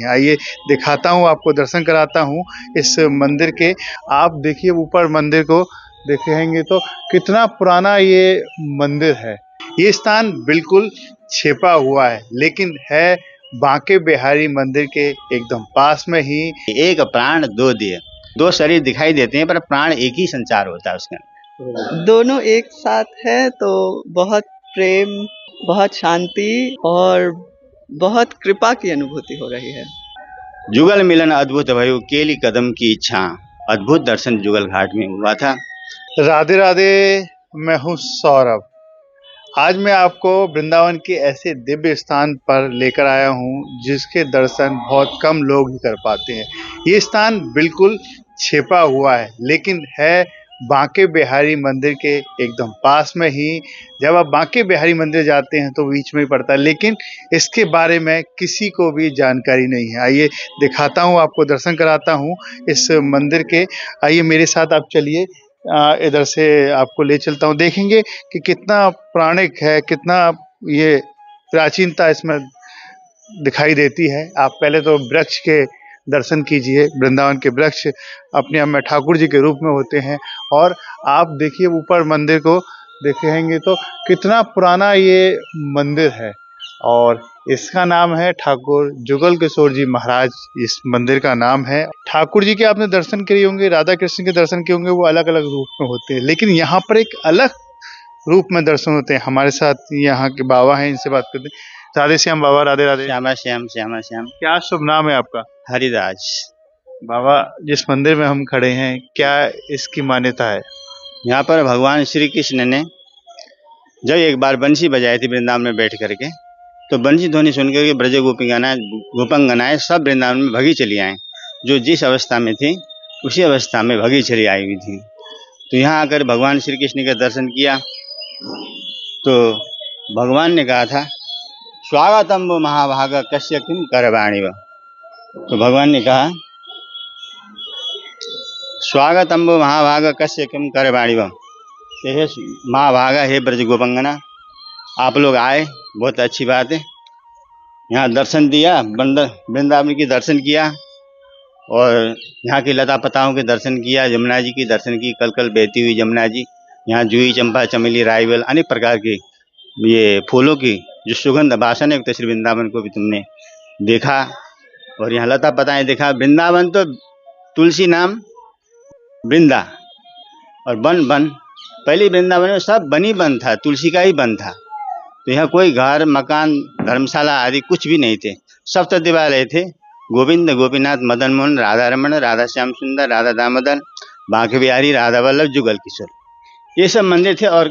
आइए दिखाता हूँ आपको, दर्शन कराता हूँ इस मंदिर के। आप देखिए ऊपर मंदिर को देखेंगे तो कितना पुराना ये मंदिर है। ये स्थान बिल्कुल छिपा हुआ है, लेकिन है बांके बिहारी मंदिर के एकदम पास में ही। एक प्राण दो दिए, दो शरीर दिखाई देते हैं पर प्राण एक ही संचार होता है उसके अंदर। दोनों एक साथ है तो बहुत प्रेम, बहुत शांति और बहुत कृपा की अनुभूति हो रही है। जुगल मिलन अद्भुत भयो, केली कदम की इच्छा। अद्भुत दर्शन जुगल घाट में हुआ था। राधे राधे, मैं हूँ सौरभ। आज मैं आपको वृंदावन के ऐसे दिव्य स्थान पर लेकर आया हूँ जिसके दर्शन बहुत कम लोग ही कर पाते हैं। ये स्थान बिल्कुल छिपा हुआ है, लेकिन है बांके बिहारी मंदिर के एकदम पास में ही। जब आप बांके बिहारी मंदिर जाते हैं तो बीच में ही पड़ता है, लेकिन इसके बारे में किसी को भी जानकारी नहीं है। आइए दिखाता हूँ आपको, दर्शन कराता हूँ इस मंदिर के। आइए मेरे साथ आप चलिए, इधर से आपको ले चलता हूँ। देखेंगे कि कितना पौराणिक है, कितना ये प्राचीनता इसमें दिखाई देती है। आप पहले तो वृक्ष के दर्शन कीजिए। वृंदावन के वृक्ष अपने आप में ठाकुर जी के रूप में होते हैं। और आप देखिए ऊपर मंदिर को देखेंगे तो कितना पुराना ये मंदिर है, और इसका नाम है ठाकुर जुगल किशोर जी महाराज। इस मंदिर का नाम है। ठाकुर जी के आपने दर्शन किए होंगे, राधा कृष्ण के दर्शन किए होंगे, वो अलग अलग रूप में होते हैं, लेकिन यहाँ पर एक अलग रूप में दर्शन होते हैं। हमारे साथ यहाँ के बाबा हैं, इनसे बात करते हैं। राधे श्याम बाबा, राधे राधे। श्यामा श्याम श्यामा श्याम। क्या शुभ नाम है आपका? हरिदास। बाबा, जिस मंदिर में हम खड़े हैं, क्या इसकी मान्यता है? यहाँ पर भगवान श्री कृष्ण ने जब एक बार बंसी बजाई थी वृंदावन में बैठ करके, तो बंसी ध्वनि सुनकर के ब्रज गोपंगनाएं सब वृंदावन में भगी चली आए। जो जिस अवस्था में थी उसी अवस्था में भगी चली आई हुई थी। तो यहाँ आकर भगवान श्री कृष्ण का दर्शन किया तो भगवान ने कहा था, स्वागतम वो महाभाग कस्य किम करवाणि व। तो भगवान ने कहा, स्वागतम वो महाभाग कस्य किम करवाणि व। हे महाभागा, हे ब्रज गोपंगना, आप लोग आए, बहुत अच्छी बात है। यहाँ दर्शन दिया, वृंदावन की दर्शन किया और यहाँ की लता पताओं के दर्शन किया, यमुना जी की दर्शन की, कल कल बहती हुई यमुना जी। यहाँ जूही, चंपा, चमेली, रायवल, अनेक प्रकार के ये फूलों की जो सुगंध वासन है, श्री वृंदावन को भी तुमने देखा। और यहाँ लता पताएं देखा। वृंदावन तो तुलसी नाम वृंदा और बन बन, पहले वृंदावन में सब बन ही बन था, तुलसी का ही बन था। तो यहाँ कोई घर मकान धर्मशाला आदि कुछ भी नहीं थे। सप्त दिवालय थे, गोविंद गोपीनाथ मदन मोहन, राधा रमन, राधा श्याम सुंदर, राधा दामोदर, बांके बिहारी, राधा वल्लभ, जुगल किशोर, ये सब मंदिर थे। और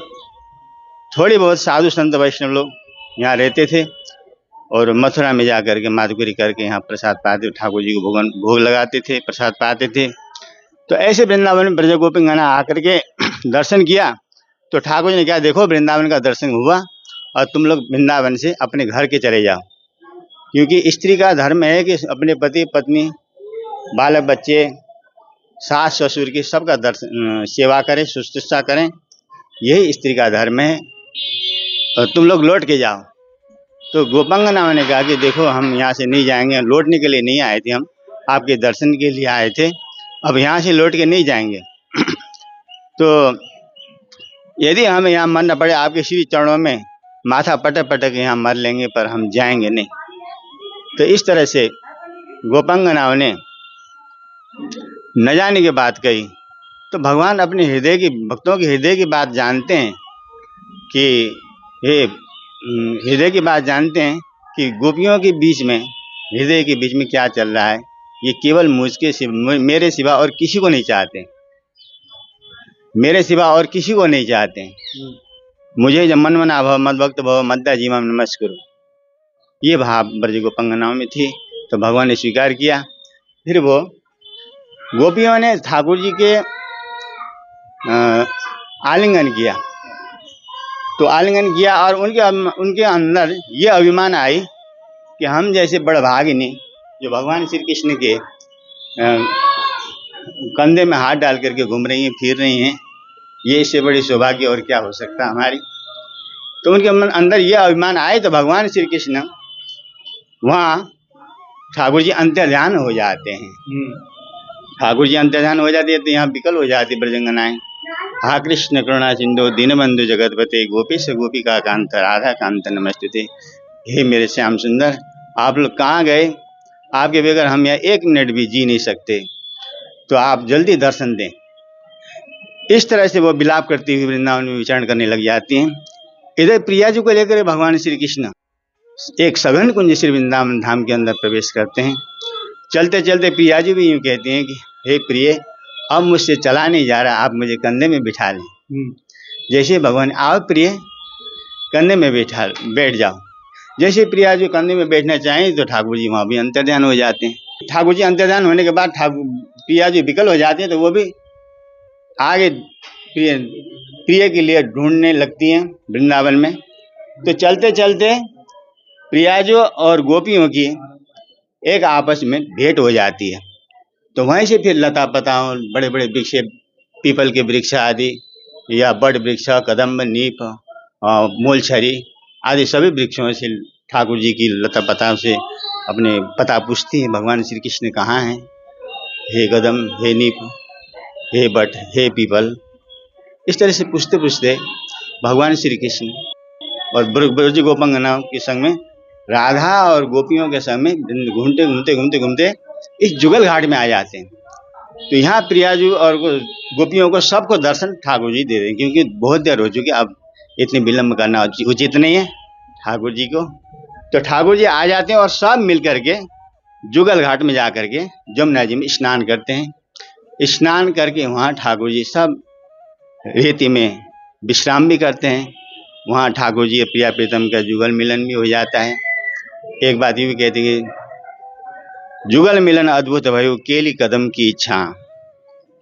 थोड़ी बहुत साधु संत वैष्णव लोग यहाँ रहते थे। और मथुरा में जा करके माधुकरी करके यहाँ प्रसाद पाते, ठाकुर जी को भोग लगाते थे, प्रसाद पाते थे। तो ऐसे वृंदावन में ब्रज गोपिंगना आकर के दर्शन किया तो ठाकुर जी ने कहा, देखो वृंदावन का दर्शन हुआ और तुम लोग वृंदावन से अपने घर के चले जाओ, क्योंकि स्त्री का धर्म है कि अपने पति पत्नी, बालक बच्चे, सास ससुर की सबका दर्शन सेवा करें, शुश्रूषा करें, यही स्त्री का धर्म है। और तुम लोग लौट के जाओ। तो गोपंगनाओं ने कहा कि देखो, हम यहाँ से नहीं जाएंगे, लौटने के लिए नहीं आए थे, हम आपके दर्शन के लिए आए थे, अब यहाँ से लौट के नहीं जाएंगे। तो यदि हमें यहाँ मरना पड़े, आपके श्री चरणों में माथा पटक पटक यहाँ मर लेंगे, पर हम जाएंगे नहीं। तो इस तरह से गोपंगनाओं ने न जाने की बात कही। तो भगवान अपने हृदय की, भक्तों के हृदय की बात जानते हैं कि ये हृदय की बात जानते हैं कि गोपियों के बीच में, हृदय के बीच में क्या चल रहा है, ये केवल मुझके सिवा, मेरे सिवा और किसी को नहीं चाहते, मेरे सिवा और किसी को नहीं चाहते। मुझे जब मन मना भव, मद भक्त भव, मद्दा जीवम नमस्कुरु, ये भाव ब्रज गोपंगनाओं में थी। तो भगवान ने स्वीकार किया। फिर वो गोपियों ने ठाकुर जी के आलिंगन किया। तो आलिंगन किया और उनके अंदर ये अभिमान आई कि हम जैसे बड़भागिनी जो भगवान श्री कृष्ण के कंधे में हाथ डाल करके घूम रही हैं, फिर रही हैं, ये इससे बड़ी सौभाग्य और क्या हो सकता हमारी। तो उनके अंदर ये अभिमान आए। तो भगवान श्री कृष्ण वहाँ ठाकुर जी अंतर्ध्यान हो जाते हैं। ठाकुर जी अंतर्ध्यान हो जाते हैं तो यहाँ विकल हो जाती ब्रजंगनाएं। हा कृष्ण करुणा सिंधु दीनबंधु जगतपते गोपीश गोपिका कांत राधा कांत नमस्तुते। हे मेरे श्याम सुंदर, आप लोग कहाँ गए? आपके बगैर हम यहाँ एक मिनट भी जी नहीं सकते, तो आप जल्दी दर्शन दें। इस तरह से वो विलाप करती हुई वृंदावन में विचरण करने लग जाती हैं। इधर प्रिया जी को लेकर भगवान श्री कृष्ण एक सघन कुंज श्री वृंदावन धाम के अंदर प्रवेश करते हैं। चलते चलते प्रिया जी भी यूँ कहती हैं कि हे प्रिय, अब मुझसे चला नहीं जा रहा, आप मुझे कंधे में बिठा लें। जैसे भगवान आओ प्रिय कंधे में बैठ जाओ। जैसे प्रिया जी कंधे में बैठना चाहें तो ठाकुर जी वहाँ भी अंतर्ध्यान हो जाते हैं। ठाकुर जी अंतर्ध्यान होने के बाद ठाकुर प्रिया जी विकल हो जाते हैं, तो वो भी आगे प्रिय के लिए ढूंढने लगती हैं वृंदावन में। तो चलते चलते प्रियाजो और गोपियों की एक आपस में भेंट हो जाती है। तो वहीं से फिर लता पताओं, बड़े बड़े वृक्ष, पीपल के वृक्ष आदि या बड़ वृक्ष, कदम्ब, नीप, मूलछरी आदि सभी वृक्षों से ठाकुर जी की लता पताओं से अपने पता पूछती है, भगवान श्री कृष्ण कहाँ हैं? हे कदम, हे नीप, हे बट, हे पीपल। इस तरह से पूछते पूछते भगवान श्री कृष्ण और ब्रज गोपांगनाओं के संग में, राधा और गोपियों के संग में घूमते घूमते घूमते घूमते इस जुगल घाट में आ जाते हैं। तो यहाँ प्रियाजू और गोपियों को सबको दर्शन ठाकुर जी दे रहे हैं, क्योंकि बहुत देर हो चुकी, अब इतनी विलम्ब करना उचित नहीं है ठाकुर जी को। तो ठाकुर जी आ जाते हैं और सब मिल करके जुगल घाट में जा करके जमुना जी में स्नान करते हैं। स्नान करके वहाँ ठाकुर जी सब रेती में विश्राम भी करते हैं। वहाँ ठाकुर जी प्रिया प्रीतम का जुगल मिलन भी हो जाता है। एक बात ये भी कहती है, जुगल मिलन अद्भुत भयो केली कदम की इच्छा,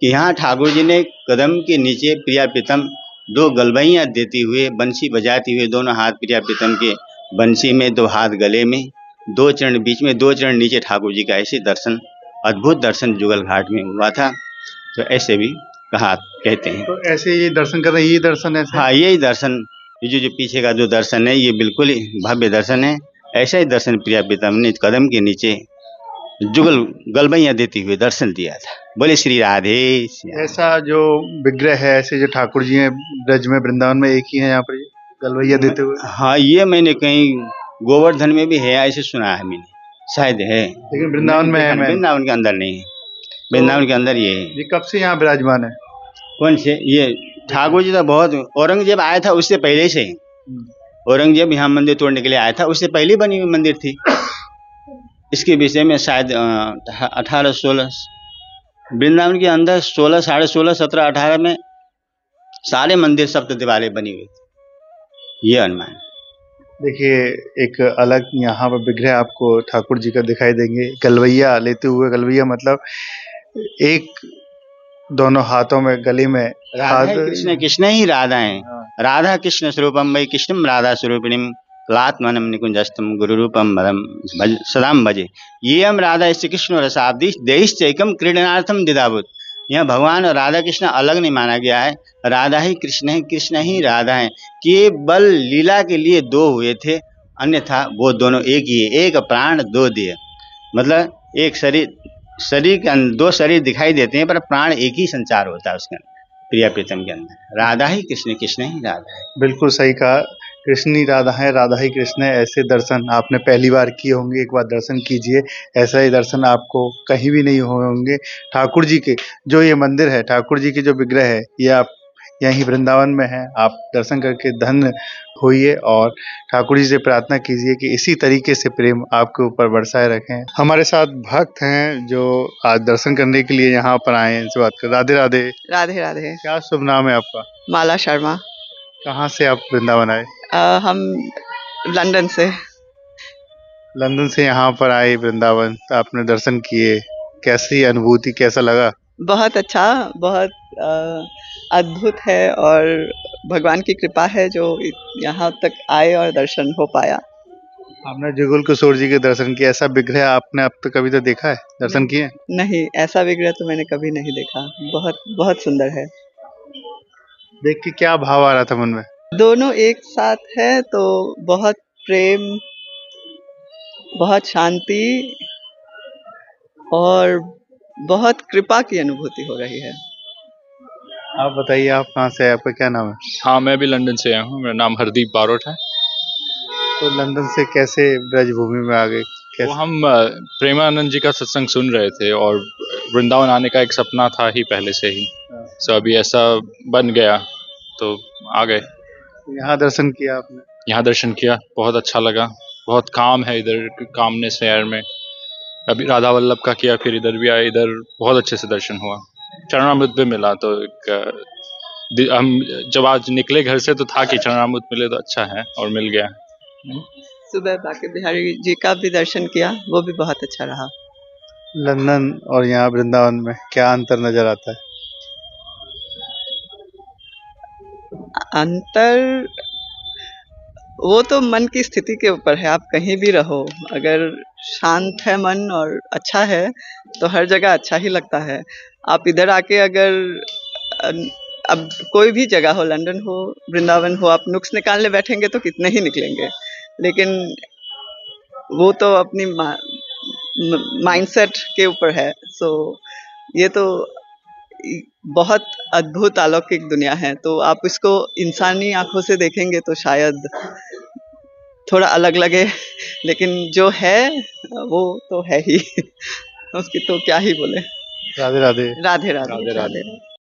कि यहाँ ठाकुर जी ने कदम के नीचे प्रिया प्रीतम दो गलबैयाँ देती हुए, बंसी बजाती हुए, दोनों हाथ प्रिया प्रीतम के बंसी में, दो हाथ गले में, दो चरण बीच में, दो चरण नीचे, ठाकुर जी का ऐसे दर्शन, अद्भुत दर्शन जुगल घाट में हुआ था। तो ऐसे भी कहते हैं। तो ऐसे ये दर्शन कर रहे हैं, ये दर्शन है? हाँ, यही दर्शन, ये जो पीछे का जो दर्शन है, ये बिल्कुल भव्य दर्शन है। ऐसा ही दर्शन प्रिया प्रीतम ने कदम के नीचे जुगल गलबैयाँ देती हुए दर्शन दिया था। बोले श्री राधे। ऐसा जो विग्रह है, ऐसे जो ठाकुर जी हैं ब्रज में, वृंदावन में एक ही है यहाँ पर गलबैया देते हुए? हाँ, ये मैंने कहीं गोवर्धन में भी है ऐसे सुना है मैंने, शायद है, लेकिन वृंदावन में है। वृंदावन के अंदर नहीं है, वृंदावन के अंदर ये है। ये कब से यहाँ विराजमान है? कौन से? ये ठाकुर जी तो बहुत, औरंगजेब आया था उससे पहले से। औरंगजेब यहाँ मंदिर तोड़ने के लिए आया था, उससे पहले बनी हुई मंदिर थी। इसके विषय में शायद 18-16 वृंदावन के अंदर 16, 16.5, 17, 18 में सारे मंदिर सप्त दिवाले बनी हुई थी, ये अनुमान। देखिए, एक अलग यहाँ पर विग्रह आपको ठाकुर जी का दिखाई देंगे, गलबैया लेते हुए। गलबैया मतलब एक दोनों हाथों में, गले में राधा कृष्ण, कृष्ण ही राधा है। राधा कृष्ण स्वरूपम वै कृष्णम राधा स्वरूपिणीम लात्मनम निकुंजस्तम गुरु रूपम सदाम भजे। ये हम राधा श्री कृष्ण रसाब्दी देहिश्चैकम क्रीडनार्थम दिदाभूत। यहाँ भगवान और राधा कृष्ण अलग नहीं माना गया है, राधा ही कृष्ण है, कृष्ण ही राधा है। केवल लीला के लिए दो हुए थे, अन्यथा वो दोनों एक ही है। एक प्राण दो दिए, मतलब एक शरीर के दो शरीर दिखाई देते हैं, पर प्राण एक ही संचार होता है उसके अंदर, प्रिया प्रीतम के अंदर। राधा ही कृष्ण, कृष्ण ही राधा है। बिल्कुल सही कहा, कृष्ण ही राधा है, राधा ही कृष्ण है। ऐसे दर्शन आपने पहली बार किए होंगे, एक बार दर्शन कीजिए, ऐसा ही दर्शन आपको कहीं भी नहीं हुए होंगे। ठाकुर जी के जो ये मंदिर है, ठाकुर जी के जो विग्रह है, ये आप यहीं वृंदावन में है। आप दर्शन करके धन्य होइए और ठाकुर जी से प्रार्थना कीजिए कि इसी तरीके से प्रेम आपके ऊपर बरसाए रखें। हमारे साथ भक्त हैं जो आज दर्शन करने के लिए यहाँ पर आए हैं, इनसे बात कर। राधे राधे। राधे राधे। क्या शुभ नाम है आपका? माला शर्मा। कहाँ से आप वृंदावन आए? हम लंदन से। लंदन से यहाँ पर आए वृंदावन, तो आपने दर्शन किए, कैसी अनुभूति, कैसा लगा? बहुत अच्छा, बहुत अद्भुत है, और भगवान की कृपा है जो यहाँ तक आए और दर्शन हो पाया। आपने जुगल किशोर जी के दर्शन किए, ऐसा विग्रह आपने अब तक कभी तो देखा है, दर्शन किए? नहीं, ऐसा विग्रह तो मैंने कभी नहीं देखा। बहुत बहुत सुंदर है। देख के क्या भाव आ रहा था मन में? दोनों एक साथ है तो बहुत प्रेम, बहुत शांति और बहुत कृपा की अनुभूति हो रही है। आप बताइए, आप कहाँ से हैं? आपका क्या नाम है? हाँ, मैं भी लंदन से आया हूँ। मेरा नाम हरदीप बारोट है। तो लंदन से कैसे ब्रजभूमि में आ गए? वो कैसे? हम प्रेमानंद जी का सत्संग सुन रहे थे और वृंदावन आने का एक सपना था ही पहले से ही। सो अभी ऐसा बन गया तो आ गए। यहाँ दर्शन किया आपने? यहाँ दर्शन किया, बहुत अच्छा लगा। बहुत काम है इधर, कामनेस है एयर में। अभी राधा वल्लभ का किया, फिर इधर भी आए। इधर बहुत अच्छे से दर्शन हुआ। चरणामृत भी मिला तो हम जब आज निकले घर से तो था कि चरणामृत मिले तो अच्छा है, और मिल गया। सुबह बांके बिहारी जी का भी दर्शन किया, वो भी बहुत अच्छा रहा। लंदन और यहाँ वृंदावन में क्या अंतर नजर आता है? अंतर वो तो मन की स्थिति के ऊपर है। आप कहीं भी रहो, अगर शांत है मन और अच्छा है तो हर जगह अच्छा ही लगता है। आप इधर आके अगर अब कोई भी जगह हो, लंदन हो, वृंदावन हो, आप नुक्स निकालने बैठेंगे तो कितने ही निकलेंगे। लेकिन वो तो अपनी माइंडसेट के ऊपर है। सो ये तो बहुत अद्भुत अलौकिक दुनिया है। तो आप इसको इंसानी आंखों से देखेंगे तो शायद थोड़ा अलग लगे, लेकिन जो है वो तो है ही। उसकी तो क्या ही बोले। राधे राधे। राधे राधे राधे राधे। राधे।